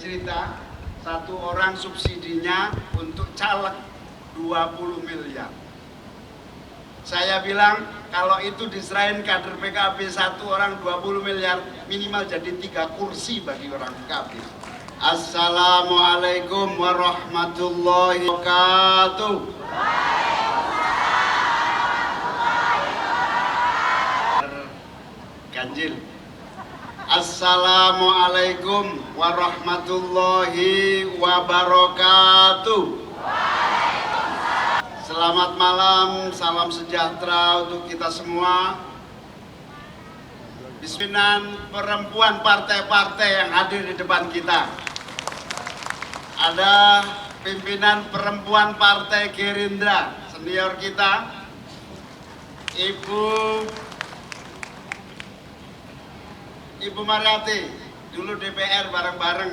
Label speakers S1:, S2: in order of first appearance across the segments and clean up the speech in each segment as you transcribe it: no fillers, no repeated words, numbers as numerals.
S1: cerita, satu orang subsidinya untuk caleg 20 miliar. Saya bilang kalau itu diserahin kader PKB satu orang 20 miliar, minimal jadi 3 kursi bagi orang PKB. Assalamualaikum warahmatullahi wabarakatuh. Ganjil. Assalamualaikum warahmatullahi wabarakatuh. Selamat malam, salam sejahtera untuk kita semua. Pimpinan perempuan partai-partai yang hadir di depan kita. Ada pimpinan perempuan Partai Gerindra, senior kita, Ibu Mariati, dulu DPR bareng-bareng.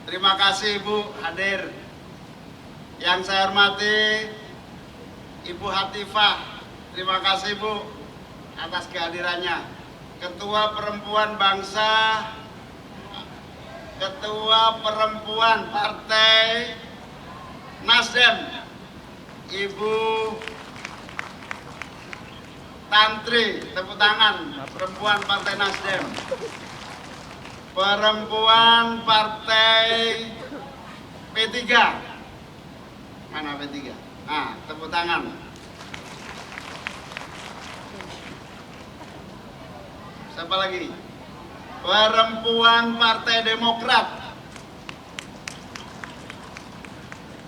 S1: Terima kasih Ibu hadir. Yang saya hormati Ibu Hatifah, terima kasih Bu atas kehadirannya. Ketua Perempuan Bangsa, Ketua Perempuan Partai Nasdem, Ibu Tantri, tepuk tangan, perempuan Partai Nasdem. Perempuan Partai P3. Mana P3? Nah, tepuk tangan. Siapa lagi? Perempuan Partai Demokrat.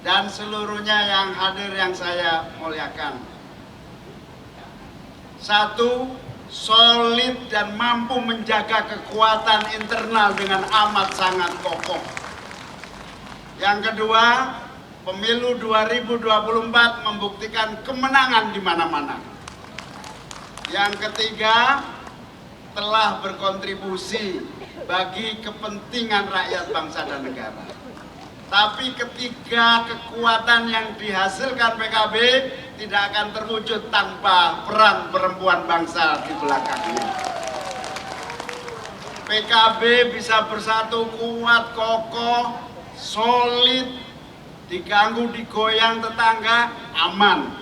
S1: Dan seluruhnya yang hadir yang saya muliakan. Satu, solid dan mampu menjaga kekuatan internal dengan amat sangat kokoh. Yang kedua, pemilu 2024 membuktikan kemenangan di mana-mana. Yang ketiga, telah berkontribusi bagi kepentingan rakyat bangsa dan negara. Tapi ketiga kekuatan yang dihasilkan PKB tidak akan terwujud tanpa peran perempuan bangsa di belakangnya. PKB bisa bersatu kuat, kokoh, solid, diganggu, digoyang tetangga, aman.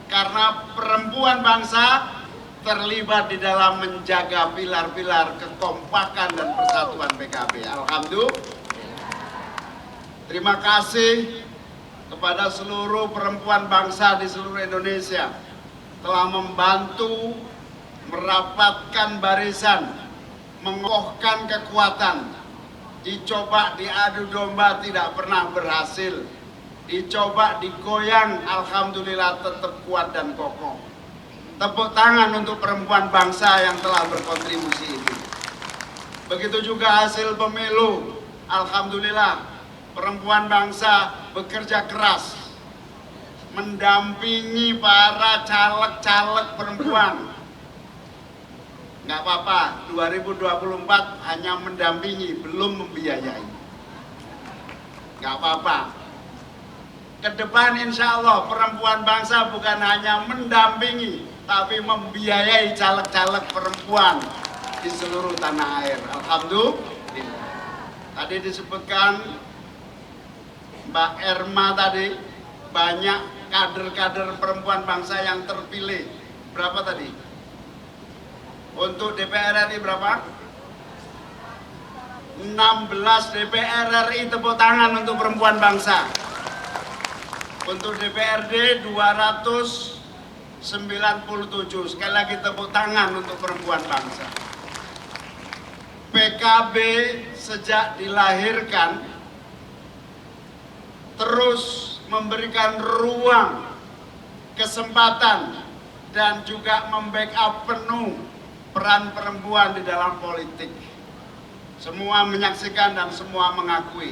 S1: Karena perempuan bangsa terlibat di dalam menjaga pilar-pilar kekompakan dan persatuan PKB. Alhamdulillah. Terima kasih kepada seluruh perempuan bangsa di seluruh Indonesia telah membantu merapatkan barisan, mengokohkan kekuatan. Dicoba diadu domba tidak pernah berhasil. Dicoba digoyang, alhamdulillah tetap kuat dan kokoh. Tepuk tangan untuk perempuan bangsa yang telah berkontribusi itu. Begitu juga hasil pemilu, alhamdulillah perempuan bangsa bekerja keras mendampingi para caleg-caleg perempuan. Nggak apa-apa, 2024 hanya mendampingi, belum membiayai. Nggak apa-apa. Ke depan insya Allah perempuan bangsa bukan hanya mendampingi, tapi membiayai caleg-caleg perempuan di seluruh tanah air. Alhamdulillah. Tadi disebutkan Mbak Erma tadi, banyak kader-kader perempuan bangsa yang terpilih. Berapa tadi? Untuk DPR RI berapa? 16 DPR RI, tepuk tangan untuk perempuan bangsa. Untuk DPRD 297. Sekali lagi tepuk tangan untuk perempuan bangsa. PKB sejak dilahirkan terus memberikan ruang, kesempatan, dan juga membackup penuh peran perempuan di dalam politik. Semua menyaksikan dan semua mengakui.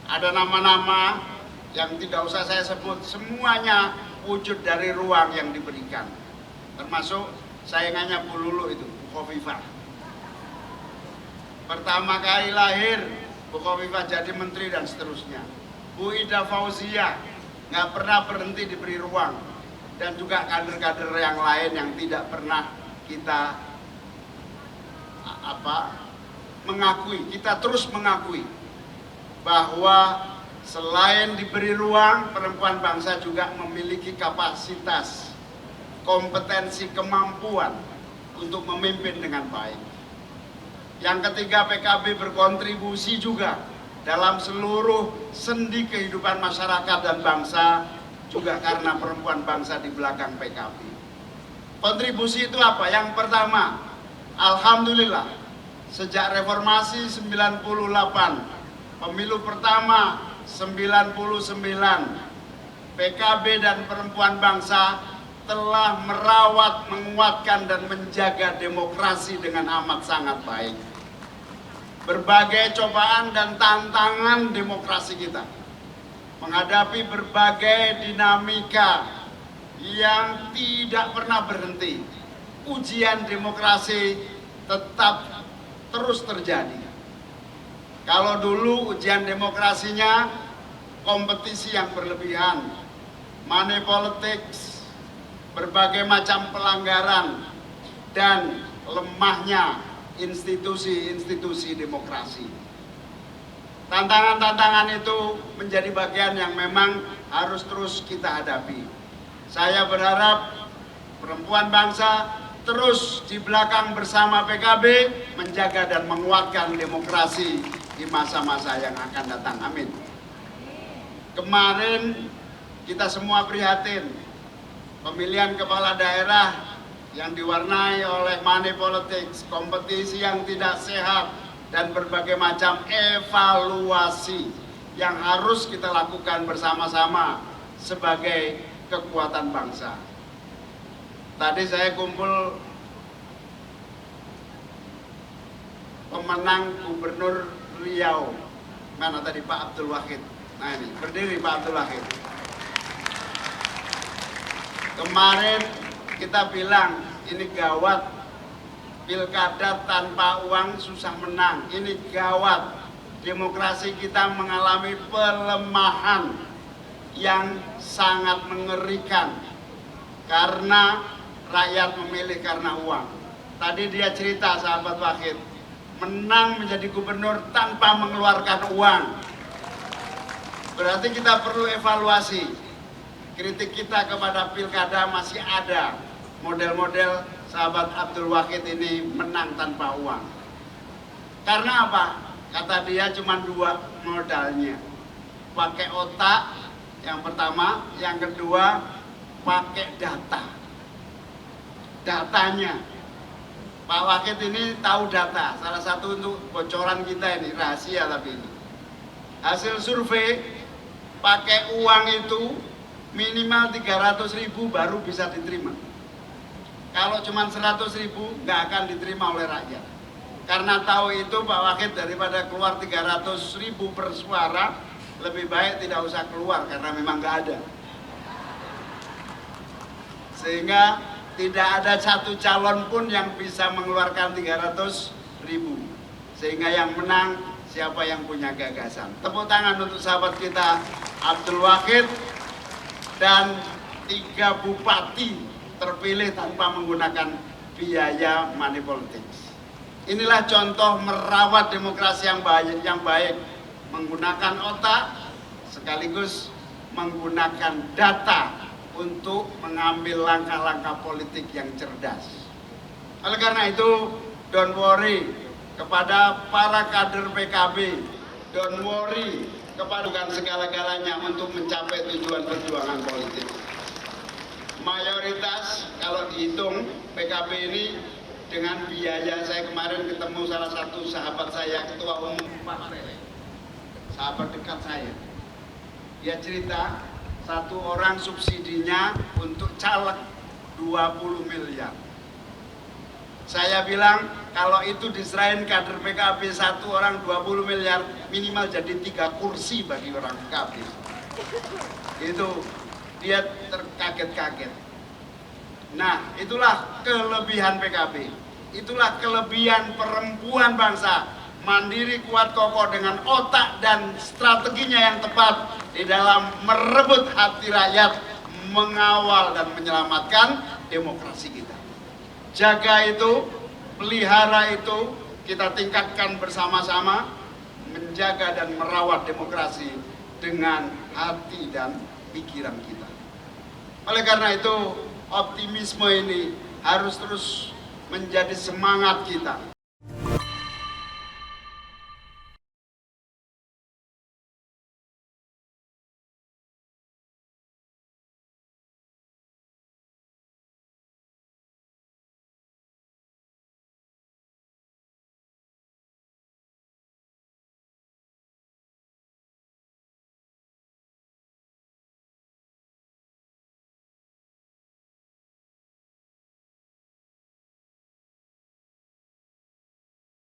S1: Ada nama-nama yang tidak usah saya sebut, semuanya wujud dari ruang yang diberikan. Termasuk saingannya Bu Lulu itu, Bu Khofifah. Pertama kali lahir, Bu Khofifah jadi menteri dan seterusnya. Bu Ida Fauzia nggak pernah berhenti diberi ruang, dan juga kader-kader yang lain yang tidak pernah kita kita terus mengakui bahwa selain diberi ruang, perempuan bangsa juga memiliki kapasitas, kompetensi, kemampuan untuk memimpin dengan baik. Yang ketiga, PKB berkontribusi juga dalam seluruh sendi kehidupan masyarakat dan bangsa, juga karena perempuan bangsa di belakang PKB. Kontribusi itu apa? Yang pertama, alhamdulillah, sejak reformasi 98, pemilu pertama 99, PKB dan perempuan bangsa telah merawat, menguatkan, dan menjaga demokrasi dengan amat sangat baik. Berbagai cobaan dan tantangan demokrasi kita, menghadapi berbagai dinamika yang tidak pernah berhenti, ujian demokrasi tetap terus terjadi. Kalau dulu ujian demokrasinya kompetisi yang berlebihan, money politics, berbagai macam pelanggaran, dan lemahnya institusi-institusi demokrasi. Tantangan-tantangan itu menjadi bagian yang memang harus terus kita hadapi. Saya berharap perempuan bangsa terus di belakang bersama PKB menjaga dan menguatkan demokrasi di masa-masa yang akan datang. Amin. Kemarin kita semua prihatin pemilihan kepala daerah yang diwarnai oleh money politics, kompetisi yang tidak sehat, dan berbagai macam evaluasi yang harus kita lakukan bersama-sama sebagai kekuatan bangsa. Tadi saya kumpul pemenang Gubernur Riau, mana tadi Pak Abdul Wahid. Nah ini, berdiri Pak Abdul Wahid. Kemarin kita bilang ini gawat, pilkada tanpa uang susah menang. Ini gawat, demokrasi kita mengalami pelemahan yang sangat mengerikan karena rakyat memilih karena uang. Tadi dia cerita sahabat Wahid, menang menjadi gubernur tanpa mengeluarkan uang. Berarti kita perlu evaluasi. Kritik kita kepada pilkada masih ada model-model sahabat Abdul Wahid ini menang tanpa uang. Karena apa? Kata dia cuma dua modalnya. Pakai otak yang pertama, yang kedua pakai data. Datanya. Pak Wahid ini tahu data. Salah satu untuk bocoran kita ini, rahasia tapi ini. Hasil survei pakai uang itu minimal 300.000 baru bisa diterima. Kalau cuma 100.000 nggak akan diterima oleh rakyat. Karena tahu itu Pak Wahid daripada keluar 300.000 per suara, lebih baik tidak usah keluar karena memang nggak ada. Sehingga tidak ada satu calon pun yang bisa mengeluarkan 300.000. Sehingga yang menang siapa yang punya gagasan. Tepuk tangan untuk sahabat kita Abdul Wahid dan 3 bupati terpilih tanpa menggunakan biaya money politics. Inilah contoh merawat demokrasi yang baik, menggunakan otak sekaligus menggunakan data untuk mengambil langkah-langkah politik yang cerdas. Oleh karena itu, don't worry kepada para kader PKB, don't worry kepada segala-galanya untuk mencapai tujuan perjuangan politik. Mayoritas kalau dihitung PKB ini dengan biaya, saya kemarin ketemu salah satu sahabat saya, ketua umum partai, sahabat dekat saya. Dia cerita satu orang subsidinya untuk caleg 20 miliar. Saya bilang kalau itu diserahin kader PKB satu orang 20 miliar, minimal jadi 3 kursi bagi orang PKB. Itu dia terkaget-kaget. Nah, itulah kelebihan PKB. Itulah kelebihan perempuan bangsa. Mandiri, kuat, kokoh dengan otak dan strateginya yang tepat di dalam merebut hati rakyat, mengawal dan menyelamatkan demokrasi kita. Jaga itu, pelihara itu, kita tingkatkan bersama-sama, menjaga dan merawat demokrasi dengan hati dan pikiran kita. Oleh karena itu, optimisme ini harus terus menjadi semangat kita